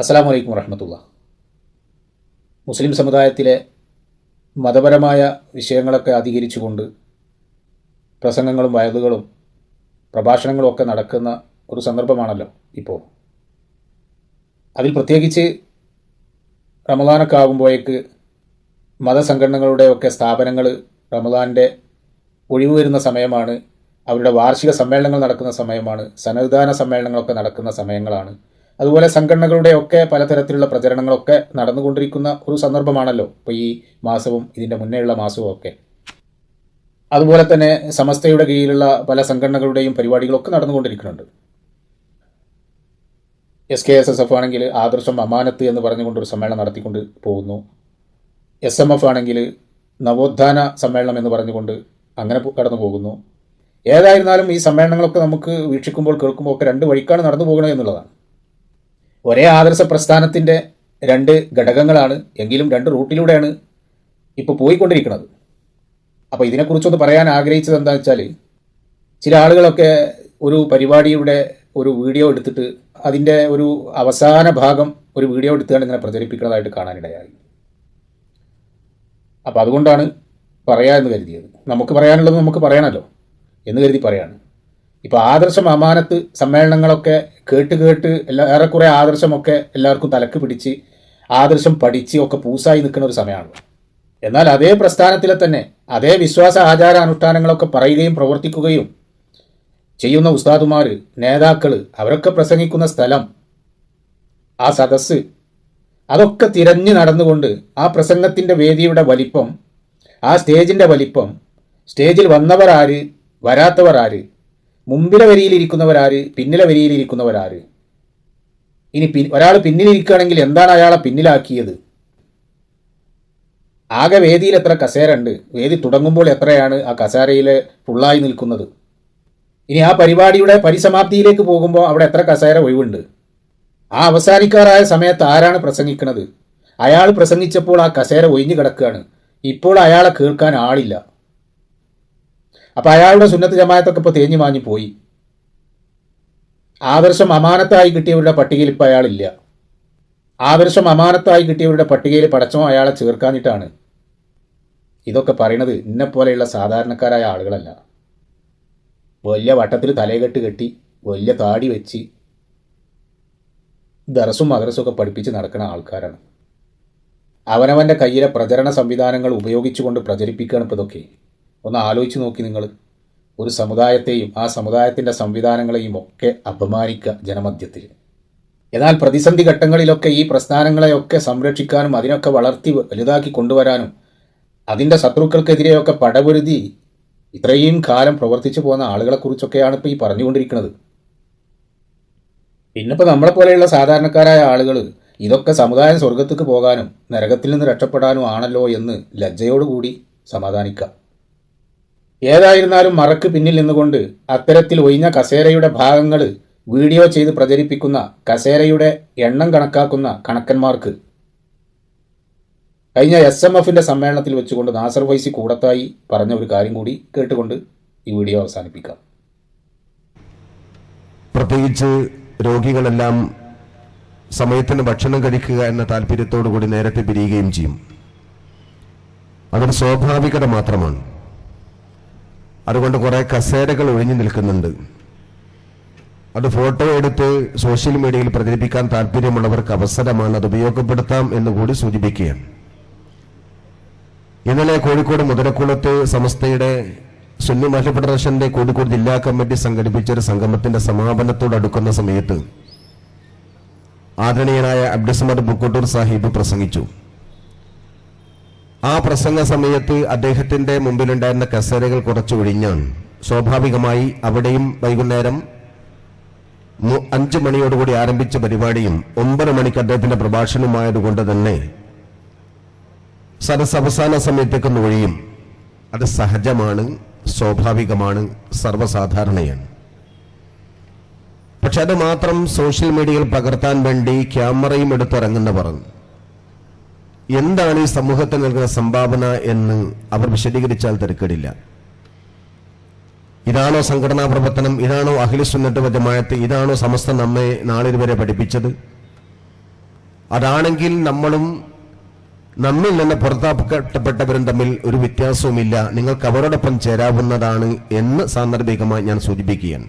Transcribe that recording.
അസ്സലാമു അലൈക്കും വറഹ്മത്തുള്ളാഹി. മുസ്ലിം സമുദായത്തിലെ മതപരമായ വിഷയങ്ങളൊക്കെ അധികരിച്ചുകൊണ്ട് പ്രസംഗങ്ങളും വയലുകളും പ്രഭാഷണങ്ങളും ഒക്കെ നടക്കുന്ന ഒരു സന്ദർഭമാണല്ലോ ഇപ്പോൾ. അതിൽ പ്രത്യേകിച്ച് റമദാനൊക്കെ ആകുമ്പോഴേക്ക് മതസംഘടനകളുടെയൊക്കെ സ്ഥാപനങ്ങൾ റമദാൻ്റെ ഒഴിവ് വരുന്ന സമയമാണ്, അവരുടെ വാർഷിക സമ്മേളനങ്ങൾ നടക്കുന്ന സമയമാണ്, സന്നദ്ധാന സമ്മേളനങ്ങളൊക്കെ നടക്കുന്ന സമയങ്ങളാണ്. അതുപോലെ സംഘടനകളുടെയൊക്കെ പലതരത്തിലുള്ള പ്രചരണങ്ങളൊക്കെ നടന്നുകൊണ്ടിരിക്കുന്ന ഒരു സന്ദർഭമാണല്ലോ ഇപ്പോൾ ഈ മാസവും ഇതിൻ്റെ മുന്നേയുള്ള മാസവും ഒക്കെ. അതുപോലെ തന്നെ സമസ്തയുടെ കീഴിലുള്ള പല സംഘടനകളുടെയും പരിപാടികളൊക്കെ നടന്നുകൊണ്ടിരിക്കുന്നുണ്ട്. SKSSF ആണെങ്കിൽ ആദർശം അമാനത്ത് എന്ന് പറഞ്ഞുകൊണ്ടൊരു സമ്മേളനം നടത്തിക്കൊണ്ട് പോകുന്നു. SMF ആണെങ്കിൽ നവോത്ഥാന സമ്മേളനം എന്ന് പറഞ്ഞുകൊണ്ട് അങ്ങനെ കടന്നു പോകുന്നു. ഏതായിരുന്നാലും ഈ സമ്മേളനങ്ങളൊക്കെ നമുക്ക് വീക്ഷിക്കുമ്പോൾ കേൾക്കുമ്പോൾ ഒക്കെ രണ്ട് വഴിക്കാണ് നടന്നു പോകുന്നത് എന്നുള്ളതാണ്. ഒരേ ആദർശ പ്രസ്ഥാനത്തിൻ്റെ രണ്ട് ഘടകങ്ങളാണ്, എങ്കിലും രണ്ട് റൂട്ടിലൂടെയാണ് ഇപ്പോൾ പോയിക്കൊണ്ടിരിക്കുന്നത്. അപ്പോൾ ഇതിനെക്കുറിച്ചൊന്ന് പറയാൻ ആഗ്രഹിച്ചത് എന്താണെന്ന് വെച്ചാൽ, ചില ആളുകളൊക്കെ ഒരു പരിപാടിയുടെ ഒരു വീഡിയോ എടുത്തിട്ട് അതിൻ്റെ ഒരു അവസാന ഭാഗം ഒരു വീഡിയോ എടുത്തുകൊണ്ട് ഇങ്ങനെ പ്രചരിപ്പിക്കുന്നതായിട്ട് കാണാനിടയായി. അപ്പോൾ അതുകൊണ്ടാണ് പറയാമെന്ന് കരുതിയത്. നമുക്ക് പറയാനുള്ളത് നമുക്ക് പറയണമല്ലോ എന്ന് കരുതി പറയാണ്. ഇപ്പോൾ ആദർശം അമാനത്ത് സമ്മേളനങ്ങളൊക്കെ കേട്ട് ഏറെക്കുറെ ആദർശമൊക്കെ എല്ലാവർക്കും തലക്ക് പിടിച്ച് ആദർശം പഠിച്ച് ഒക്കെ പൂസായി നിൽക്കുന്ന ഒരു സമയമാണ്. എന്നാൽ അതേ പ്രസ്ഥാനത്തിലെ തന്നെ അതേ വിശ്വാസ ആചാര അനുഷ്ഠാനങ്ങളൊക്കെ പറയുകയും പ്രവർത്തിക്കുകയും ചെയ്യുന്ന ഉസ്താദുമാർ, നേതാക്കൾ, അവരൊക്കെ പ്രസംഗിക്കുന്ന സ്ഥലം, ആ സദസ്സ്, അതൊക്കെ തിരഞ്ഞു നടന്നുകൊണ്ട് ആ പ്രസംഗത്തിൻ്റെ വേദിയുടെ വലിപ്പം, ആ സ്റ്റേജിൻ്റെ വലിപ്പം, സ്റ്റേജിൽ വന്നവരാര് വരാത്തവർ ആര്, മുമ്പിലെ വരിയിലിരിക്കുന്നവരാര് പിന്നിലെ വരിയിലിരിക്കുന്നവരാര്, ഇനി ഒരാൾ പിന്നിലിരിക്കുകയാണെങ്കിൽ എന്താണ് അയാളെ പിന്നിലാക്കിയത്, ആകെ വേദിയിൽ എത്ര കസേര ഉണ്ട്, വേദി തുടങ്ങുമ്പോൾ എത്രയാണ് ആ കസേരയിൽ ഫുള്ളായി നിൽക്കുന്നത്, ഇനി ആ പരിപാടിയുടെ പരിസമാപ്തിയിലേക്ക് പോകുമ്പോൾ അവിടെ എത്ര കസേര ഒഴിവുണ്ട്, ആ അവസാനിക്കാറായ സമയത്ത് ആരാണ് പ്രസംഗിക്കുന്നത്, അയാൾ പ്രസംഗിച്ചപ്പോൾ ആ കസേര ഒഴിഞ്ഞു കിടക്കുകയാണ്, ഇപ്പോൾ അയാളെ കേൾക്കാൻ ആളില്ല. അപ്പം അയാളുടെ സുന്നത്ത് ജമാഅത്തൊക്കെ ഇപ്പോൾ തേഞ്ഞു മാഞ്ഞു പോയി. ആദർശം അമാനത്തായി കിട്ടിയവരുടെ പട്ടികയിൽ ഇപ്പോൾ അയാളില്ല. ആദർശം അമാനത്തായി കിട്ടിയവരുടെ പട്ടികയിൽ പടച്ചോ അയാളെ ചേർക്കാനിട്ടാണ് ഇതൊക്കെ പറയണത്. ഇന്നെപ്പോലെയുള്ള സാധാരണക്കാരായ ആളുകളല്ല. വലിയ വട്ടത്തിൽ തലകെട്ട് കെട്ടി വലിയ താടി വെച്ച് ദർസും മദ്രസും ഒക്കെ പഠിപ്പിച്ച് നടക്കുന്ന ആൾക്കാരാണ്. അവനവൻ്റെ കയ്യിലെ പ്രചരണ സംവിധാനങ്ങൾ ഉപയോഗിച്ചുകൊണ്ട് പ്രചരിപ്പിക്കുകയാണ് ഇപ്പോൾ ഇതൊക്കെ. ഒന്ന് ആലോചിച്ച് നോക്കി നിങ്ങൾ. ഒരു സമുദായത്തെയും ആ സമുദായത്തിൻ്റെ സംവിധാനങ്ങളെയും ഒക്കെ അപമാനിക്കുക ജനമധ്യത്തിൽ. എന്നാൽ പ്രതിസന്ധി ഘട്ടങ്ങളിലൊക്കെ ഈ പ്രസ്ഥാനങ്ങളെയൊക്കെ സംരക്ഷിക്കാനും അതിനൊക്കെ വളർത്തി വലുതാക്കി കൊണ്ടുവരാനും അതിൻ്റെ ശത്രുക്കൾക്കെതിരെയൊക്കെ പടപൊരുതി ഇത്രയും കാലം പ്രവർത്തിച്ചു പോകുന്ന ആളുകളെക്കുറിച്ചൊക്കെയാണ് ഇപ്പോൾ ഈ പറഞ്ഞുകൊണ്ടിരിക്കുന്നത്. പിന്നിപ്പോൾ നമ്മളെപ്പോലെയുള്ള സാധാരണക്കാരായ ആളുകൾ ഇതൊക്കെ സമുദായം സ്വർഗത്തേക്ക് പോകാനും നരകത്തിൽ നിന്ന് രക്ഷപ്പെടാനും ആണല്ലോ എന്ന് ലജ്ജയോടുകൂടി സമാധാനിക്കാം. ഏതായിരുന്നാലും മറക്ക് പിന്നിൽ നിന്നുകൊണ്ട് അത്തരത്തിൽ ഒഴിഞ്ഞ കസേരയുടെ ഭാഗങ്ങൾ വീഡിയോ ചെയ്ത് പ്രചരിപ്പിക്കുന്ന, കസേരയുടെ എണ്ണം കണക്കാക്കുന്ന കണക്കന്മാർക്ക് കഴിഞ്ഞ SMFൻ്റെ സമ്മേളനത്തിൽ വെച്ചുകൊണ്ട് നാസർ ഫൈസി കൂടത്തായി പറഞ്ഞ ഒരു കാര്യം കൂടി കേട്ടുകൊണ്ട് ഈ വീഡിയോ അവസാനിപ്പിക്കാം. പ്രത്യേകിച്ച് രോഗികളെല്ലാം സമയത്തിന് ഭക്ഷണം കഴിക്കുക എന്ന താല്പര്യത്തോടു കൂടി നേരത്തെ പിരിയുകയും ചെയ്യും. അതൊരു സ്വാഭാവികത മാത്രമാണ്. അതുകൊണ്ട് കുറേ കസേരകൾ ഒഴിഞ്ഞു നിൽക്കുന്നുണ്ട്. അത് ഫോട്ടോ എടുത്ത് സോഷ്യൽ മീഡിയയിൽ പ്രചരിപ്പിക്കാൻ താല്പര്യമുള്ളവർക്ക് അവസരമാണ്, അത് ഉപയോഗപ്പെടുത്താം എന്നുകൂടി സൂചിപ്പിക്കുകയാണ്. ഇന്നലെ കോഴിക്കോട് മുതലക്കുളത്ത് സമസ്തയുടെ സുന്നി മഹല്ല് ഫെഡറേഷന്റെ കോഴിക്കോട് ജില്ലാ കമ്മിറ്റി സംഘടിപ്പിച്ച ഒരു സംഗമത്തിന്റെ സമാപനത്തോടടുക്കുന്ന സമയത്ത് ആദരണീയനായ അബ്ദുസമദ് ബുക്കോട്ടൂർ സാഹിബ് പ്രസംഗിച്ചു. ആ പ്രസംഗ സമയത്ത് അദ്ദേഹത്തിന്റെ മുമ്പിലുണ്ടായിരുന്ന കസേരകൾ കുറച്ച് ഒഴിഞ്ഞാണ്. സ്വാഭാവികമായി അവിടെയും വൈകുന്നേരം 5 മണിയോടുകൂടി ആരംഭിച്ച പരിപാടിയും 9 മണിക്ക് അദ്ദേഹത്തിന്റെ പ്രഭാഷണവുമായതുകൊണ്ട് തന്നെ സദസ് അവസാന സമയത്തേക്കൊന്ന് ഒഴിയും. അത് സഹജമാണ്, സ്വാഭാവികമാണ്, സർവ്വസാധാരണയാണ്. പക്ഷെ അത് മാത്രം സോഷ്യൽ മീഡിയയിൽ പകർത്താൻ വേണ്ടി ക്യാമറയും എടുത്തിറങ്ങുന്നവർ എന്താണ് ഈ സമൂഹത്തിൽ നൽകുന്ന സംഭാവന എന്ന് അവർ വിശദീകരിച്ചാൽ തിരക്കേടില്ല. ഇതാണോ സംഘടനാ പ്രവർത്തനം? ഇതാണോ അഹ്ലുസുന്നത്ത് വൽ ജമാഅത്ത്? ഇതാണോ സമസ്ത നമ്മെ നാളിതുവരെ പഠിപ്പിച്ചത്? അതാണെങ്കിൽ നമ്മളും നമ്മിൽ നിന്ന് പുറത്താക്കപ്പെട്ടവരും തമ്മിൽ ഒരു വ്യത്യാസവുമില്ല, നിങ്ങൾക്ക് അവരോടൊപ്പം ചേരാവുന്നതാണ് എന്ന് സാന്ദർഭികമായി ഞാൻ സൂചിപ്പിക്കുകയാണ്.